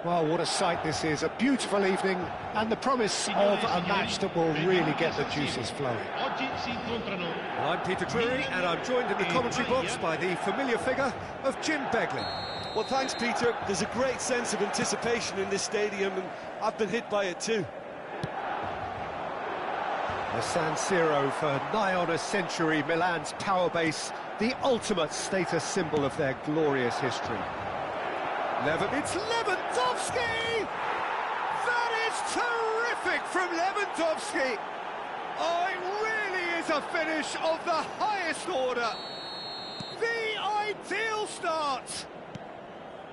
Well, what a sight this is. A beautiful evening and the promise of a match that will really get the juices flowing. Well, I'm Peter Drury, and I'm joined in the commentary box by the familiar figure of Jim Beglin. Well, thanks, Peter. There's a great sense of anticipation in this stadium, and I've been hit by it too. The San Siro for nigh on a century, Milan's power base, the ultimate status symbol of their glorious history. It's Lewandowski! That is terrific from Lewandowski! Oh, it really is a finish of the highest order. The ideal start.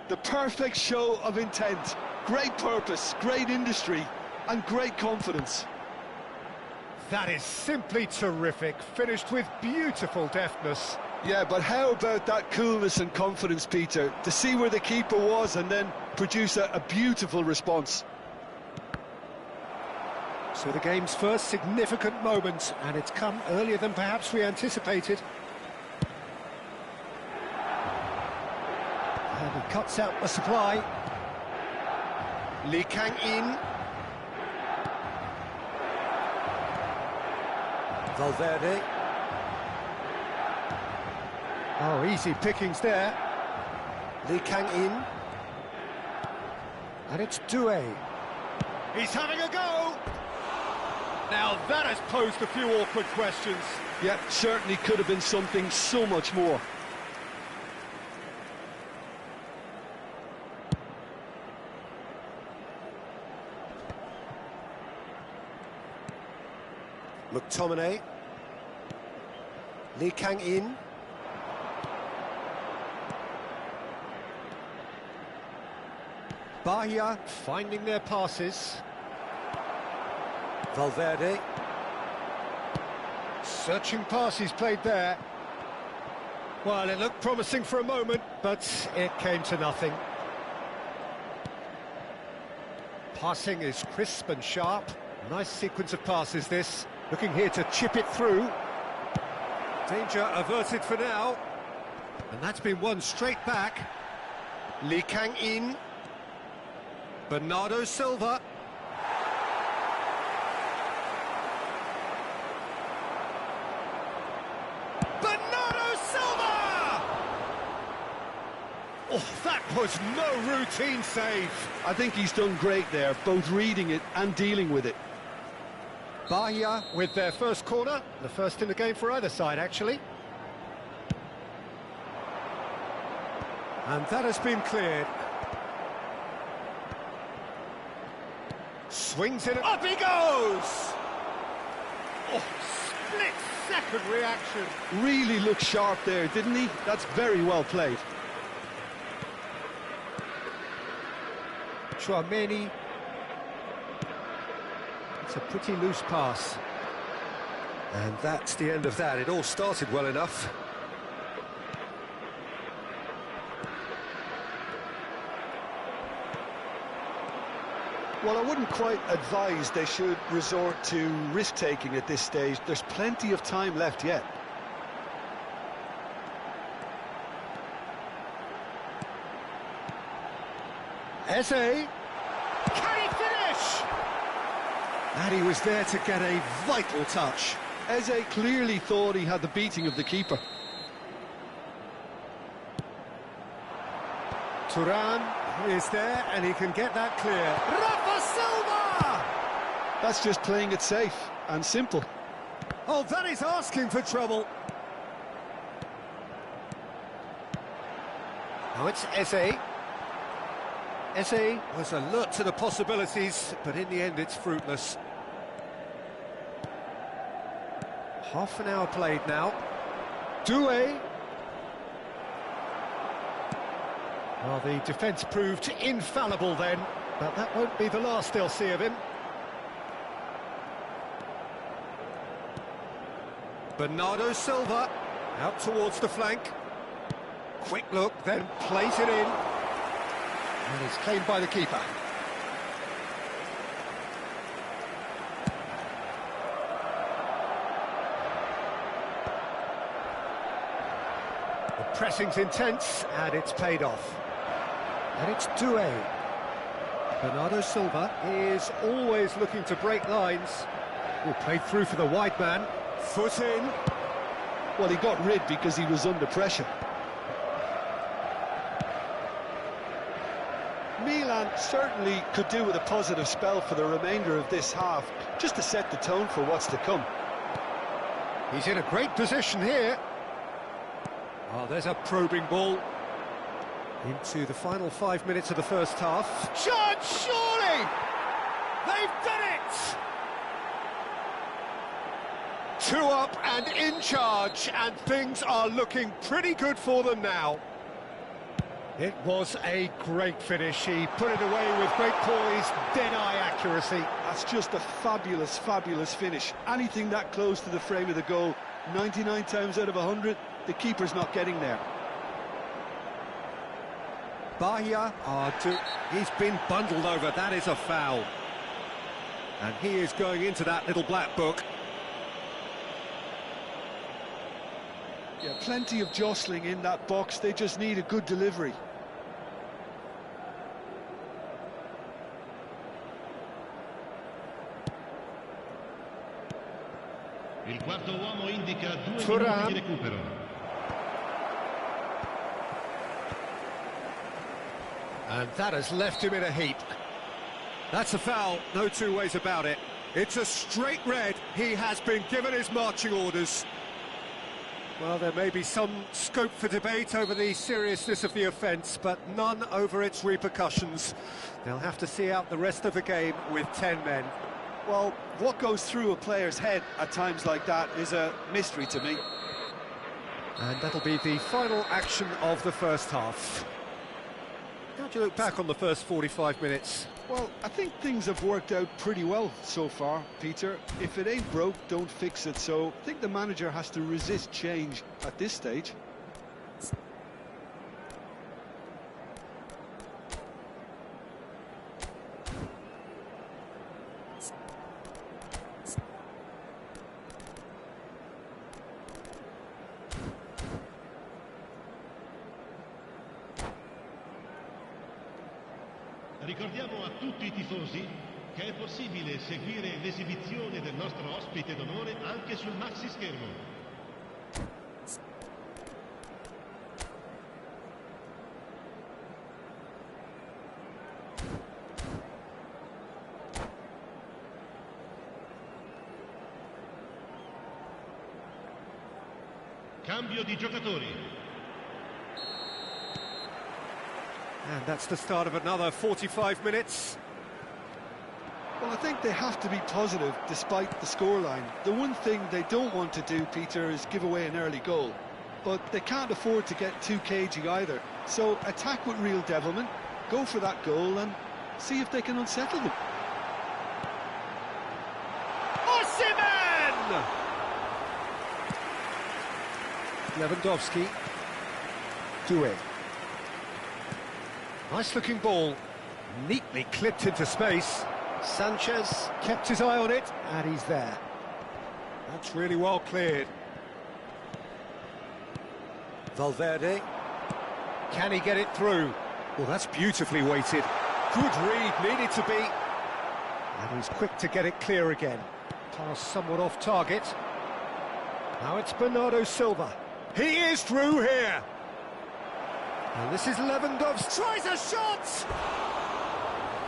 The perfect show of intent. Great purpose, great industry, and great confidence. That is simply terrific, finished with beautiful deftness. Yeah, but how about that coolness and confidence, Peter? To see where the keeper was and then produce a beautiful response. So the game's first significant moment, and it's come earlier than perhaps we anticipated. And he cuts out the supply. Lee Kang-in. Valverde. Oh, easy pickings there. Lee Kang-in. And it's Doué. He's having a go! Now that has posed a few awkward questions. Yeah, certainly could have been something so much more. McTominay. Lee Kang-in. Bahia finding their passes. Valverde. Searching passes played there. Well, it looked promising for a moment, but it came to nothing. Passing is crisp and sharp. Nice sequence of passes this. Looking here to chip it through. Danger averted for now. And that's been won straight back. Lee Kang-in. Bernardo Silva. Bernardo Silva! Oh, that was no routine save. I think he's done great there, both reading it and dealing with it. Bahia with their first corner, the first in the game for either side, actually. And that has been cleared. Swings it, up he goes! Oh, split-second reaction. Really looked sharp there, didn't he? That's very well played. Chouameni. It's a pretty loose pass. And that's the end of that. It all started well enough. Well, I wouldn't quite advise they should resort to risk-taking at this stage. There's plenty of time left yet. Eze. Can he finish? And he was there to get a vital touch. Eze clearly thought he had the beating of the keeper. Turan is there, and he can get that clear. Rafa Silva! That's just playing it safe and simple. Oh, that is asking for trouble. Now it's Eze. Eze Was alert to the possibilities, but in the end it's fruitless. half an hour played now. Doué. Well, the defence proved infallible then, but that won't be the last they'll see of him. Bernardo Silva Out towards the flank. Quick look, then plays it in. And it's claimed by the keeper. The pressing's intense, and it's paid off. And it's Doué. Bernardo Silva is always looking to break lines. Oh, played through for the wide man. Foot in. Well, he got rid because he was under pressure. Milan certainly could do with a positive spell for the remainder of this half, just to set the tone for what's to come. He's in a great position here. Oh, there's a probing ball. Into the final 5 minutes of the first half. Chance, surely! They've done it! 2 up and in charge, and things are looking pretty good for them now. It was a great finish. He put it away with great poise, dead-eye accuracy. That's just a fabulous, fabulous finish. Anything that close to the frame of the goal, 99 times out of 100, the keeper's not getting there. Bahia, he's been bundled over. That is a foul. And he is going into that little black book. Yeah, plenty of jostling in that box. They just need a good delivery. Il quarto uomo indica 2 Thuram. minuti di recupero. And that has left him in a heap. That's a foul, no two ways about it. It's a straight red. He has been given his marching orders. Well, there may be some scope for debate over the seriousness of the offence, but none over its repercussions. They'll have to see out the rest of the game with 10 men. Well, what goes through a player's head at times like that is a mystery to me. And that'll be the final action of the first half. How do you look back on the first 45 minutes? Well, I think things have worked out pretty well so far, Peter. If it ain't broke, don't fix it. So I think the manager has to resist change at this stage. Ricordiamo a tutti i tifosi che è possibile seguire l'esibizione del nostro ospite d'onore anche sul maxi schermo. Cambio di giocatori. And that's the start of another 45 minutes. Well, I think they have to be positive despite the scoreline. The one thing they don't want to do, Peter, is give away an early goal. But they can't afford to get too cagey either. So attack with real devilment, go for that goal and see if they can unsettle them. Osimhen! Lewandowski. Doué. Nice-looking ball, neatly clipped into space. Sanchez kept his eye on it, and he's there. That's really well cleared. Valverde. Can he get it through? Well, that's beautifully weighted. Good read, needed to be. And he's quick to get it clear again. Pass somewhat off target. Now it's Bernardo Silva. He is through here. And this is Lewandowski. Tries a shot!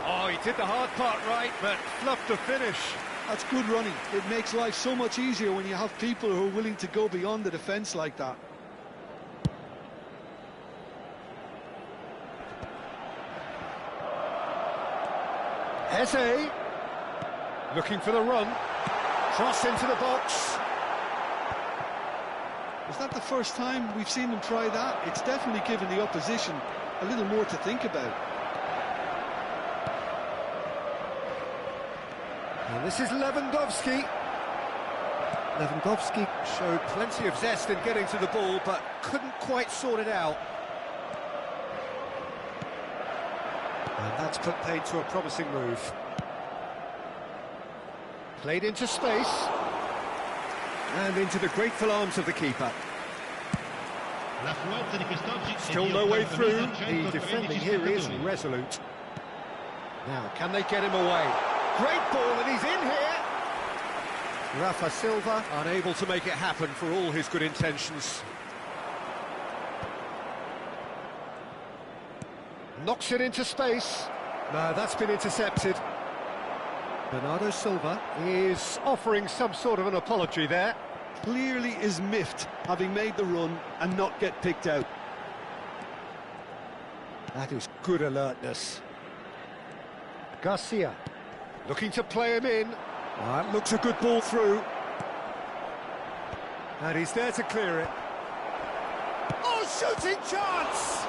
Oh, he did the hard part right, but fluffed the finish. That's good running. It makes life so much easier when you have people who are willing to go beyond the defence like that. Eze. Looking for the run. Cross into the box. Is that the first time we've seen them try that? It's definitely given the opposition a little more to think about. And this is Lewandowski. Lewandowski showed plenty of zest in getting to the ball, but couldn't quite sort it out. And that's put paid to a promising move. Played into space. And into the grateful arms of the keeper. Still no way through. The defending here is resolute. Now, can they get him away? Great ball, and he's in here! Rafa Silva unable to make it happen for all his good intentions. Knocks it into space. No, that's been intercepted. Bernardo Silva is offering some sort of an apology there. Clearly is miffed, having made the run and not get picked out. That is good alertness. Garcia, looking to play him in. That looks a good ball through. And he's there to clear it. Oh, shooting chance!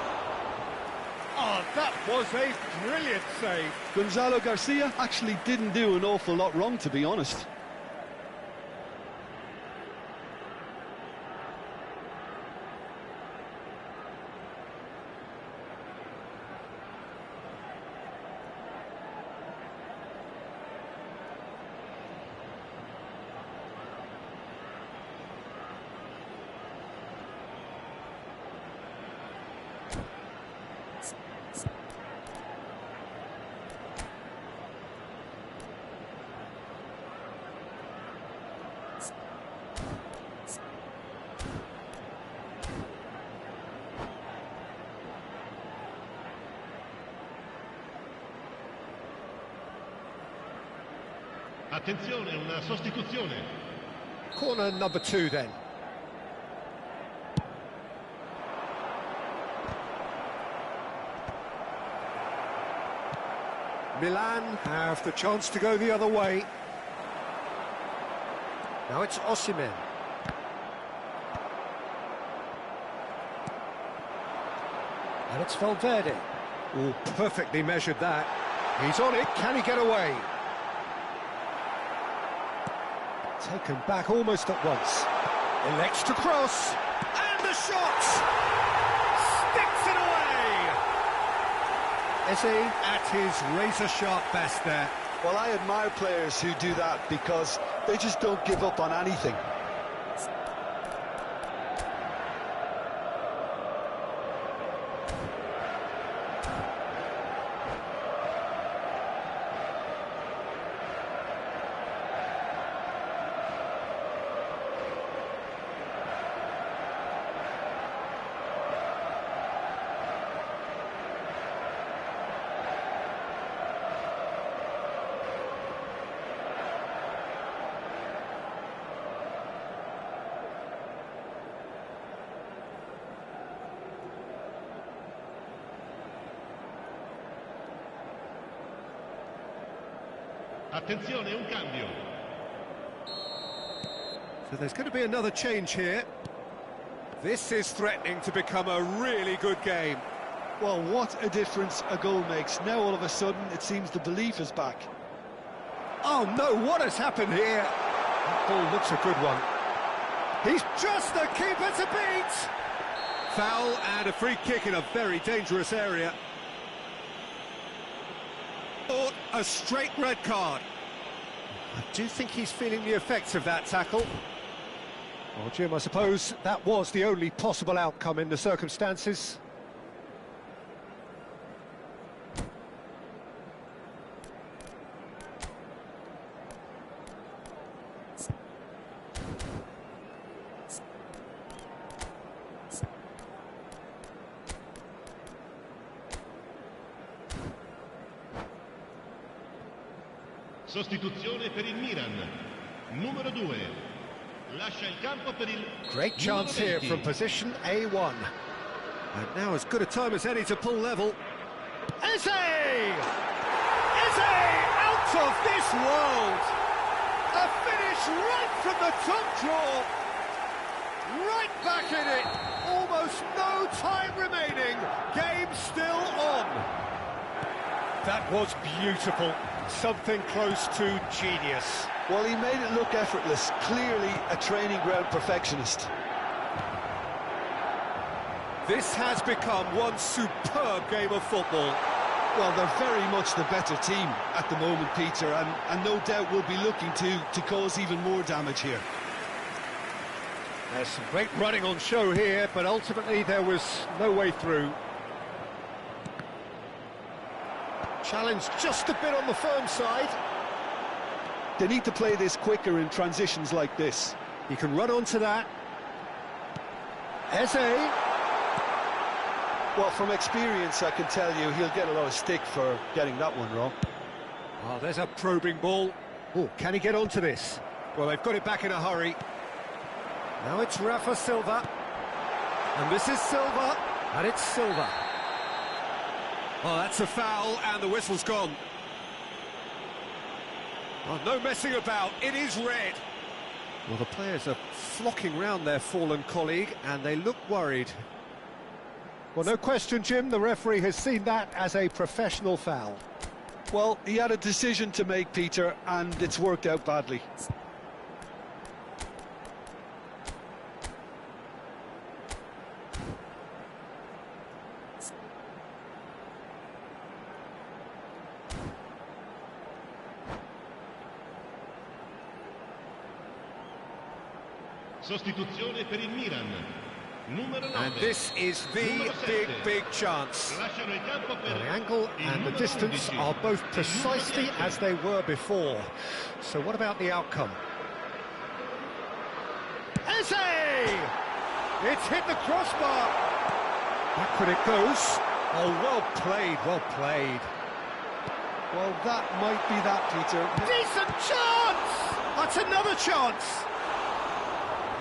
Oh, that was a brilliant save. Gonzalo Garcia actually didn't do an awful lot wrong, to be honest. Attenzione, una sostituzione. Corner number 2 then. Milan have the chance to go the other way. Now it's Osimhen. And it's Valverde. Oh, perfectly measured that. He's on it, can he get away? Taken back almost at once. Elects to cross. And the shot! Sticks it away! Eze at his razor-sharp best there. Well, I admire players who do that because they just don't give up on anything. Attenzione, un cambio. So there's going to be another change here. This is threatening to become a really good game. Well, what a difference a goal makes. Now all of a sudden it seems the belief is back. Oh no, what has happened here? That ball looks a good one. He's just the keeper to beat! Foul and a free kick in a very dangerous area. A straight red card. I do think he's feeling the effects of that tackle. Well, Jim, I suppose that was the only possible outcome in the circumstances. Sostituzione per il Milan. Numero 2. Lascia il campo per il... Great chance here from position A1. And now as good a time as any to pull level. Eze! Eze out of this world! A finish right from the top draw. Right back in it. Almost no time remaining. Game still on. That was beautiful. Something close to genius. Well, he made it look effortless. Clearly a training ground perfectionist. This has become one superb game of football. Well, they're very much the better team at the moment, Peter, and no doubt will be looking to cause even more damage here. There's some great running on show here, but ultimately there was no way through. Challenge just a bit on the firm side. They need to play this quicker in transitions like this. He can run onto that. Eze. Well, from experience, I can tell you he'll get a lot of stick for getting that one wrong. Oh, there's a probing ball. Oh, can he get onto this? Well, they've got it back in a hurry. Now it's Rafa Silva. And this is Silva. And it's Silva. Oh, that's a foul, and the whistle's gone. Oh, no messing about. It is red. Well, the players are flocking round their fallen colleague, and they look worried. Well, no question, Jim, the referee has seen that as a professional foul. Well, he had a decision to make, Peter, and it's worked out badly. Sostituzione per il Milan. Numero 9. And this is the big chance. Lasciano il campo per The angle and the distance are both precisely as they were before. So what about the outcome? Eze! It's hit the crossbar. Backward it goes. Oh, well played, well played. Well, that might be that, Peter. Decent chance! That's another chance.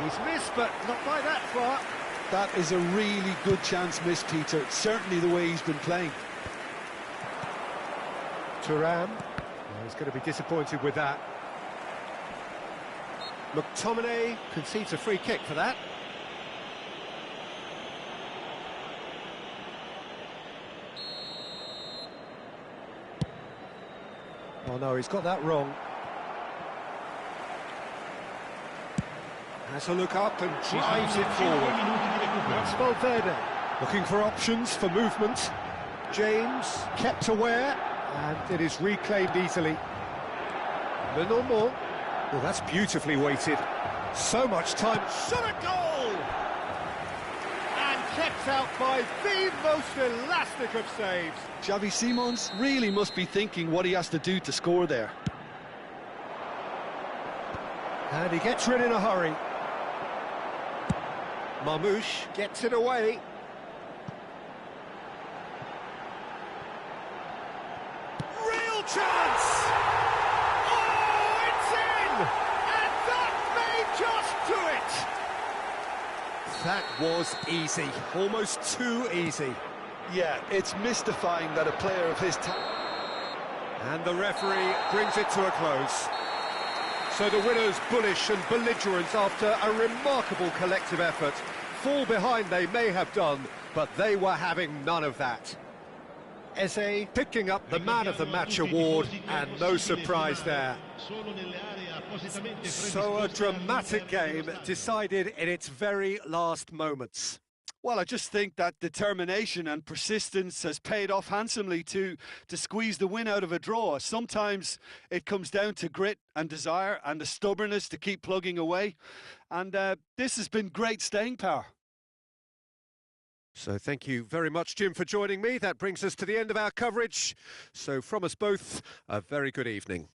He's missed, but not by that far. That is a really good chance missed, Peter. Certainly the way he's been playing. Thuram. Well, he's going to be disappointed with that. McTominay concedes a free kick for that. Oh no, he's got that wrong. Has a look up and drives it forward. That's Valverde. Looking for options for movement. James kept aware, and it is reclaimed easily. Lenormand. Well, that's beautifully weighted. So much time. Shot a goal! And kept out by the most elastic of saves. Xavi Simons really must be thinking what he has to do to score there. And he gets rid in a hurry. Marmouche gets it away. Real chance! Oh, it's in! And that may just do it! That was easy, almost too easy. Yeah, it's mystifying that a player of his talent... And the referee brings it to a close. So the winners, bullish and belligerent after a remarkable collective effort. Fall behind they may have done, but they were having none of that. Eze picking up the Man of the Match award, and no surprise there. So a dramatic game decided in its very last moments. Well, I just think that determination and persistence has paid off handsomely to squeeze the win out of a draw. Sometimes it comes down to grit and desire and the stubbornness to keep plugging away. And this has been great staying power. So thank you very much, Jim, for joining me. That brings us to the end of our coverage. So from us both, a very good evening.